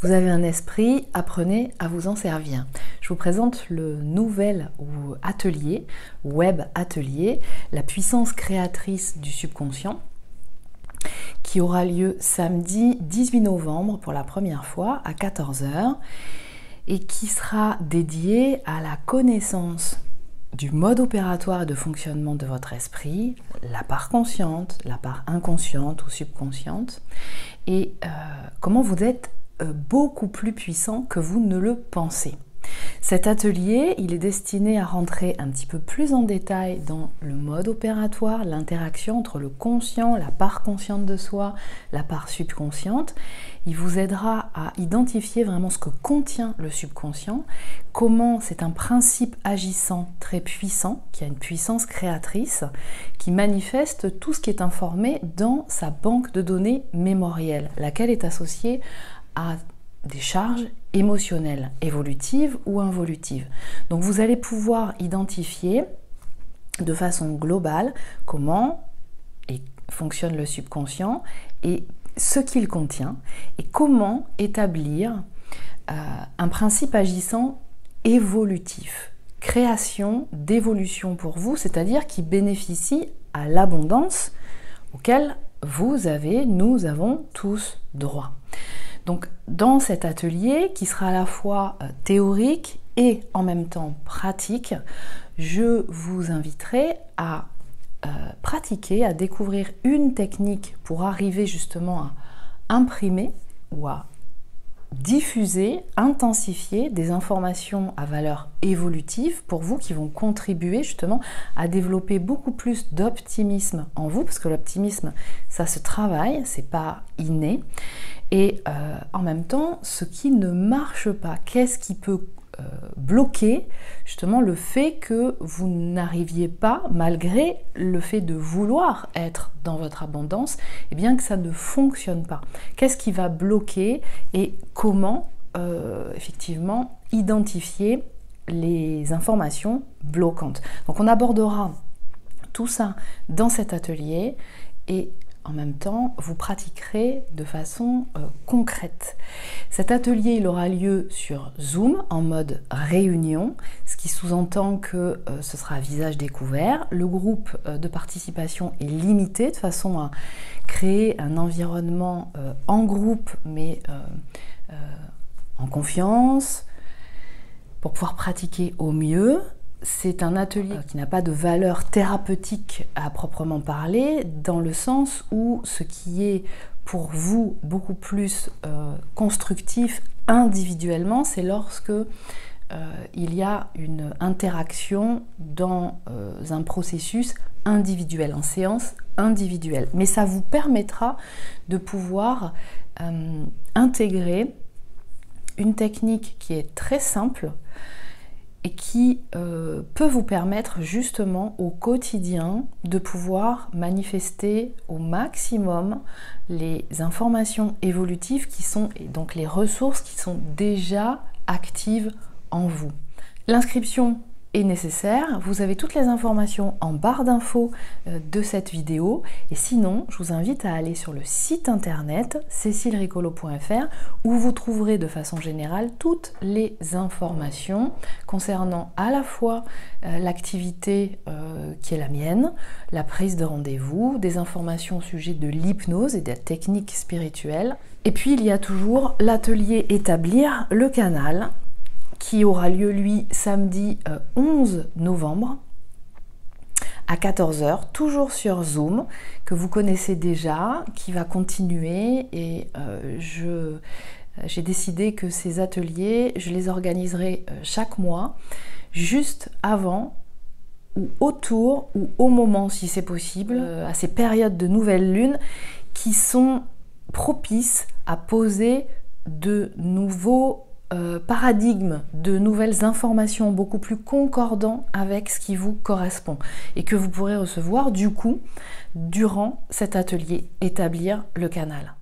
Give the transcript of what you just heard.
Vous avez un esprit, apprenez à vous en servir. Je vous présente le nouvel atelier, web atelier, la puissance créatrice du subconscient, qui aura lieu samedi 18 novembre pour la première fois à 14 h et qui sera dédié à la connaissance du mode opératoire et de fonctionnement de votre esprit, la part consciente, la part inconsciente ou subconsciente, et comment vous êtes beaucoup plus puissant que vous ne le pensez. Cet atelier, il est destiné à rentrer un petit peu plus en détail dans le mode opératoire, l'interaction entre le conscient, la part consciente de soi, la part subconsciente. Il vous aidera à identifier vraiment ce que contient le subconscient, comment c'est un principe agissant très puissant, qui a une puissance créatrice, qui manifeste tout ce qui est informé dans sa banque de données mémorielle, laquelle est associée à des charges émotionnelles, évolutives ou involutives. Donc vous allez pouvoir identifier de façon globale comment fonctionne le subconscient et ce qu'il contient et comment établir un principe agissant évolutif, création d'évolution pour vous, c'est-à-dire qui bénéficie à l'abondance auquel nous avons tous droit. Donc dans cet atelier qui sera à la fois théorique et en même temps pratique, je vous inviterai à pratiquer, à découvrir une technique pour arriver justement à imprimer ou à diffuser, intensifier des informations à valeur évolutive pour vous qui vont contribuer justement à développer beaucoup plus d'optimisme en vous, parce que l'optimisme, ça se travaille, c'est pas inné. Et en même temps, ce qui ne marche pas, qu'est-ce qui peut bloquer justement le fait que vous n'arriviez pas, malgré le fait de vouloir être dans votre abondance, et bien que ça ne fonctionne pas. Qu'est-ce qui va bloquer et comment effectivement identifier les informations bloquantes. Donc on abordera tout ça dans cet atelier et en même temps, vous pratiquerez de façon concrète. Cet atelier, il aura lieu sur Zoom en mode réunion, ce qui sous-entend que ce sera à visage découvert. Le groupe de participation est limité de façon à créer un environnement en groupe, mais en confiance, pour pouvoir pratiquer au mieux. C'est un atelier qui n'a pas de valeur thérapeutique à proprement parler, dans le sens où ce qui est pour vous beaucoup plus constructif individuellement, c'est lorsque il y a une interaction dans un processus individuel, en séance individuelle. Mais ça vous permettra de pouvoir intégrer une technique qui est très simple, et qui peut vous permettre justement au quotidien de pouvoir manifester au maximum les informations évolutives qui sont, et donc les ressources qui sont déjà actives en vous. L'inscription est nécessaire, vous avez toutes les informations en barre d'infos de cette vidéo, et sinon je vous invite à aller sur le site internet cecilricolo.fr où vous trouverez de façon générale toutes les informations concernant à la fois l'activité qui est la mienne, la prise de rendez-vous, des informations au sujet de l'hypnose et des techniques spirituelles, et puis il y a toujours l'atelier établir le canal qui aura lieu, lui, samedi 11 novembre à 14 h, toujours sur Zoom, que vous connaissez déjà, qui va continuer, et j'ai décidé que ces ateliers, je les organiserai chaque mois, juste avant ou autour ou au moment, si c'est possible, à ces périodes de nouvelle lune qui sont propices à poser de nouveaux paradigme, de nouvelles informations beaucoup plus concordants avec ce qui vous correspond et que vous pourrez recevoir du coup durant cet atelier établir le canal.